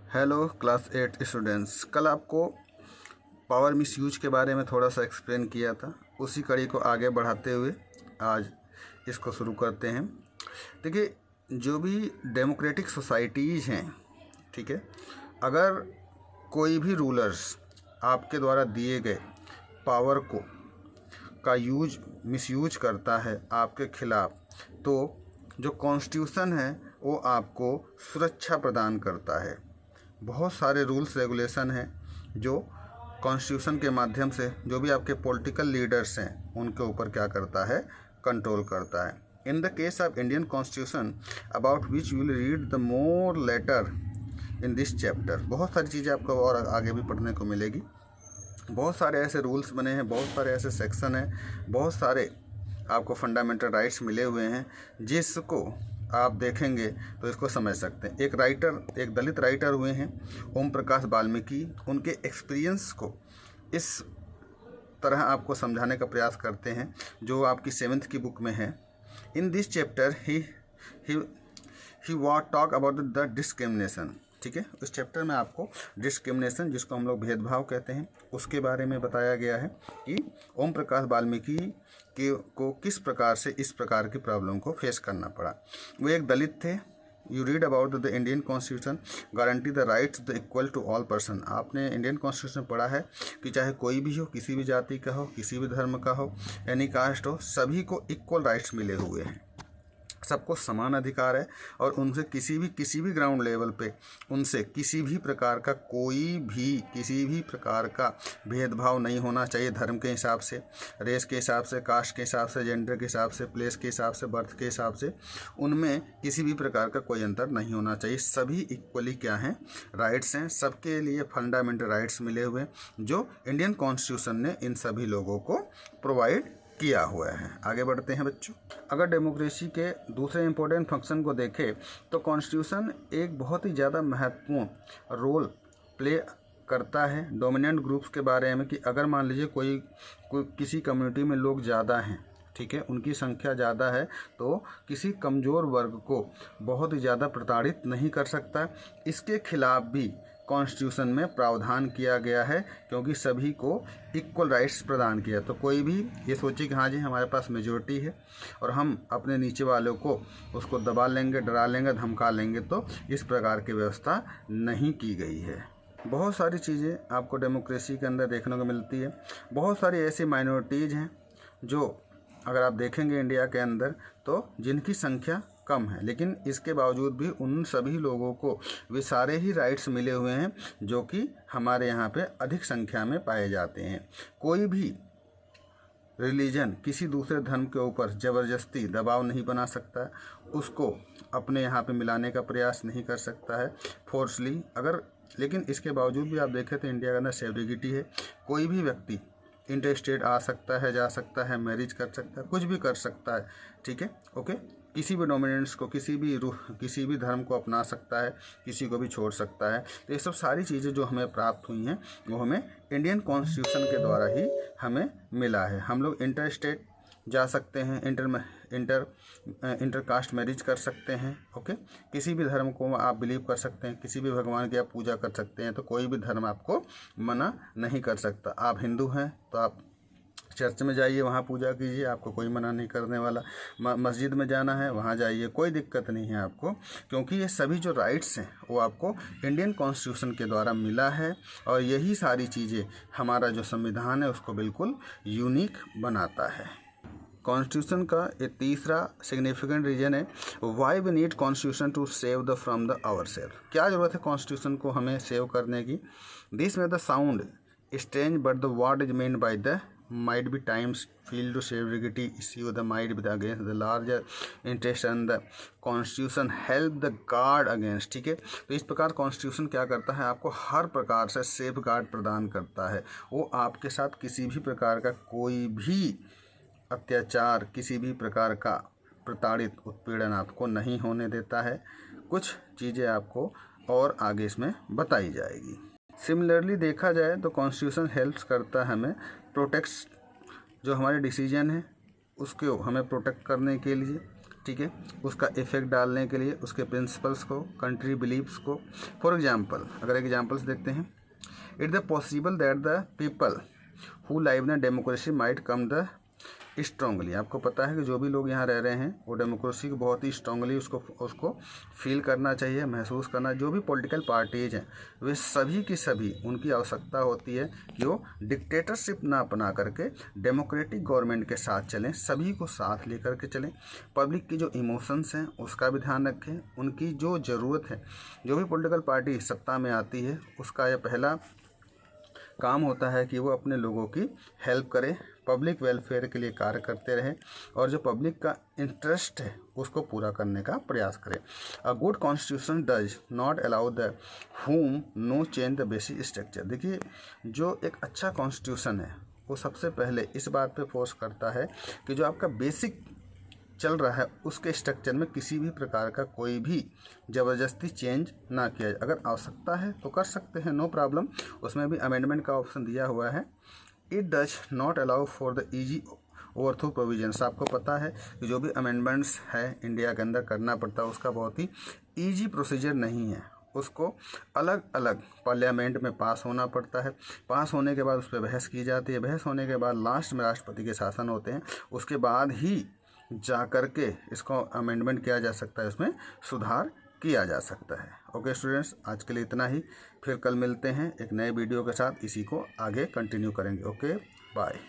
Hello class 8 students, कल आपको power misuse के बारे में थोड़ा सा एक्सप्लेन किया था। उसी कड़ी को आगे बढ़ाते हुए आज इसको शुरू करते हैं। देखिए, जो भी डेमोक्रेटिक सोसाइटीज़ हैं, ठीक है, अगर कोई भी रूलर्स आपके द्वारा दिए गए पावर को का मिसयूज करता है आपके खिलाफ, तो जो कॉन्स्टिट्यूशन है वो आपको सुरक्षा प्रदान करता है। बहुत सारे रूल्स रेगुलेशन हैं जो कॉन्स्टिट्यूशन के माध्यम से जो भी आपके पॉलिटिकल लीडर्स हैं उनके ऊपर क्या करता है, कंट्रोल करता है। In the case of Indian constitution about which you will read the more later in this chapter, बहुत सारी चीज़ें आपको और आगे भी पढ़ने को मिलेगी। बहुत सारे ऐसे रूल्स बने हैं, बहुत सारे ऐसे सेक्शन हैं, बहुत सारे आपको फंडामेंटल राइट्स मिले हुए हैं जिसको आप देखेंगे तो इसको समझ सकते हैं। एक दलित राइटर हुए हैं ओम प्रकाश वाल्मीकि, उनके एक्सपीरियंस को इस तरह आपको समझाने का प्रयास करते हैं जो आपकी 7th की बुक में है। इन this chapter he talk about the discrimination, ठीक है। इस चैप्टर में आपको डिस्क्रिमिनेशन, जिसको हम लोग भेदभाव कहते हैं, उसके बारे में बताया गया है कि ओम प्रकाश वाल्मीकि को किस प्रकार से इस प्रकार की प्रॉब्लम को फेस करना पड़ा। वो एक दलित थे। You read about the Indian constitution guarantee the rights the equal to all person. आपने इंडियन कॉन्स्टिट्यूशन पढ़ा है कि चाहे कोई भी हो, किसी भी जाति का हो, किसी भी धर्म का हो, एनी कास्ट हो, सभी को इक्वल राइट्स मिले हुए हैं, सबको समान अधिकार है और उनसे किसी भी ग्राउंड लेवल पे उनसे किसी भी प्रकार का भेदभाव नहीं होना चाहिए। धर्म के हिसाब से, रेस के हिसाब से, कास्ट के हिसाब से, जेंडर के हिसाब से, प्लेस के हिसाब से, बर्थ के हिसाब से, उनमें किसी भी प्रकार का कोई अंतर नहीं होना चाहिए। सभी इक्वली क्या हैं, राइट्स हैं। सबके लिए फंडामेंटल राइट्स मिले हुए हैं जो इंडियन कॉन्स्टिट्यूशन ने इन सभी लोगों को प्रोवाइड किया हुआ है। आगे बढ़ते हैं बच्चों। अगर डेमोक्रेसी के दूसरे इम्पोर्टेंट फंक्शन को देखें तो कॉन्स्टिट्यूशन एक बहुत ही ज़्यादा महत्वपूर्ण रोल प्ले करता है डोमिनेंट ग्रुप्स के बारे में, कि अगर मान लीजिए कोई किसी कम्युनिटी में लोग ज़्यादा हैं, ठीक है, उनकी संख्या ज़्यादा है, तो किसी कमज़ोर वर्ग को बहुत ही ज़्यादा प्रताड़ित नहीं कर सकता। इसके खिलाफ भी कॉन्स्टिट्यूशन में प्रावधान किया गया है, क्योंकि सभी को इक्वल राइट्स प्रदान किया। तो कोई भी ये सोचे कि हाँ जी हमारे पास मेजॉरिटी है और हम अपने नीचे वालों को उसको दबा लेंगे, डरा लेंगे, धमका लेंगे, तो इस प्रकार की व्यवस्था नहीं की गई है। बहुत सारी चीज़ें आपको डेमोक्रेसी के अंदर देखने को मिलती है। बहुत सारी ऐसी माइनॉरिटीज़ हैं जो अगर आप देखेंगे इंडिया के अंदर तो जिनकी संख्या कम है, लेकिन इसके बावजूद भी उन सभी लोगों को वे सारे ही राइट्स मिले हुए हैं जो कि हमारे यहाँ पे अधिक संख्या में पाए जाते हैं। कोई भी रिलीजन किसी दूसरे धर्म के ऊपर ज़बरदस्ती दबाव नहीं बना सकता, उसको अपने यहाँ पे मिलाने का प्रयास नहीं कर सकता है फोर्सली। लेकिन इसके बावजूद भी आप देखें तो इंडिया के अंदर सेवरिगिटी है। कोई भी व्यक्ति इंटर स्टेट आ सकता है, जा सकता है, मैरिज कर सकता है, कुछ भी कर सकता है, ठीक है, ओके। किसी भी डोमिनेंट्स को, किसी भी धर्म को अपना सकता है, किसी को भी छोड़ सकता है। तो ये सब सारी चीज़ें जो हमें प्राप्त हुई हैं वो हमें इंडियन कॉन्स्टिट्यूशन के द्वारा ही हमें मिला है। हम लोग इंटर स्टेट जा सकते हैं, इंटर कास्ट मैरिज कर सकते हैं, ओके। किसी भी धर्म को आप बिलीव कर सकते हैं, किसी भी भगवान की आप पूजा कर सकते हैं, तो कोई भी धर्म आपको मना नहीं कर सकता। आप हिंदू हैं तो आप चर्च में जाइए, वहाँ पूजा कीजिए, आपको कोई मना नहीं करने वाला। मस्जिद में जाना है, वहाँ जाइए, कोई दिक्कत नहीं है आपको, क्योंकि ये सभी जो राइट्स हैं वो आपको इंडियन कॉन्स्टिट्यूशन के द्वारा मिला है। और यही सारी चीज़ें हमारा जो संविधान है उसको बिल्कुल यूनिक बनाता है। कॉन्स्टिट्यूशन का एक तीसरा सिग्निफिकेंट रीजन है why we need constitution to save the from the our self. क्या ज़रूरत है कॉन्स्टिट्यूशन को हमें सेव करने की? दिस में the sound strange but the word is main by the might be times feel to severity issue the might be against the larger interest and the constitution help the guard against, ठीक है। तो इस प्रकार constitution क्या करता है, आपको हर प्रकार से सेफ गार्ड प्रदान करता है। वो आपके साथ किसी भी प्रकार का कोई भी अत्याचार, किसी भी प्रकार का प्रताड़ित उत्पीड़न आपको नहीं होने देता है। कुछ चीज़ें आपको और आगे इसमें बताई जाएगी। सिमिलरली देखा जाए तो कॉन्स्टिट्यूशन हेल्प्स करता है हमें प्रोटेक्ट्स, जो हमारे डिसीजन है उसको हमें प्रोटेक्ट करने के लिए, ठीक है, उसका इफेक्ट डालने के लिए उसके प्रिंसिपल्स को, कंट्री बिलीव्स को। फॉर एग्जांपल अगर एग्जांपल्स देखते हैं, it the possible that the people who live in democracy might come the strongly. आपको पता है कि जो भी लोग यहाँ रह रहे हैं वो डेमोक्रेसी को बहुत ही स्ट्रांगली उसको फील करना चाहिए, महसूस करना। जो भी पॉलिटिकल पार्टीज हैं वे सभी की सभी, उनकी आवश्यकता होती है कि वो डिक्टेटरशिप ना अपना करके डेमोक्रेटिक गवर्नमेंट के साथ चलें, सभी को साथ लेकर के चलें। पब्लिक की जो इमोशंस हैं उसका भी ध्यान रखें, उनकी जो ज़रूरत है। जो भी पॉलिटिकल पार्टी सत्ता में आती है उसका यह पहला काम होता है कि वो अपने लोगों की हेल्प करे, पब्लिक वेलफेयर के लिए कार्य करते रहे और जो पब्लिक का इंटरेस्ट है उसको पूरा करने का प्रयास करें। A good constitution does not allow the home no change the basic structure. देखिए, जो एक अच्छा कॉन्स्टिट्यूशन है वो सबसे पहले इस बात पे फोर्स करता है कि जो आपका बेसिक चल रहा है उसके स्ट्रक्चर में किसी भी प्रकार का कोई भी ज़बरदस्ती चेंज ना किया जाए। अगर आवश्यकता है तो कर सकते हैं, नो प्रॉब्लम। उसमें भी अमेंडमेंट का ऑप्शन दिया हुआ है। It does not allow for the easy overthrow provisions. आपको पता है कि जो भी अमेंडमेंट्स है इंडिया के अंदर करना पड़ता है उसका बहुत ही ईजी प्रोसीजर नहीं है, उसको अलग अलग पार्लियामेंट में पास होना पड़ता है। पास होने के बाद उस पर बहस की जाती है, बहस होने के बाद लास्ट में राष्ट्रपति के शासन होते हैं, उसके बाद ही जा कर के इसको अमेंडमेंट किया जा सकता है, उसमें सुधार किया जा सकता है। ओके स्टूडेंट्स, आज के लिए इतना ही। फिर कल मिलते हैं एक नए वीडियो के साथ, इसी को आगे कंटिन्यू करेंगे। Okay, bye.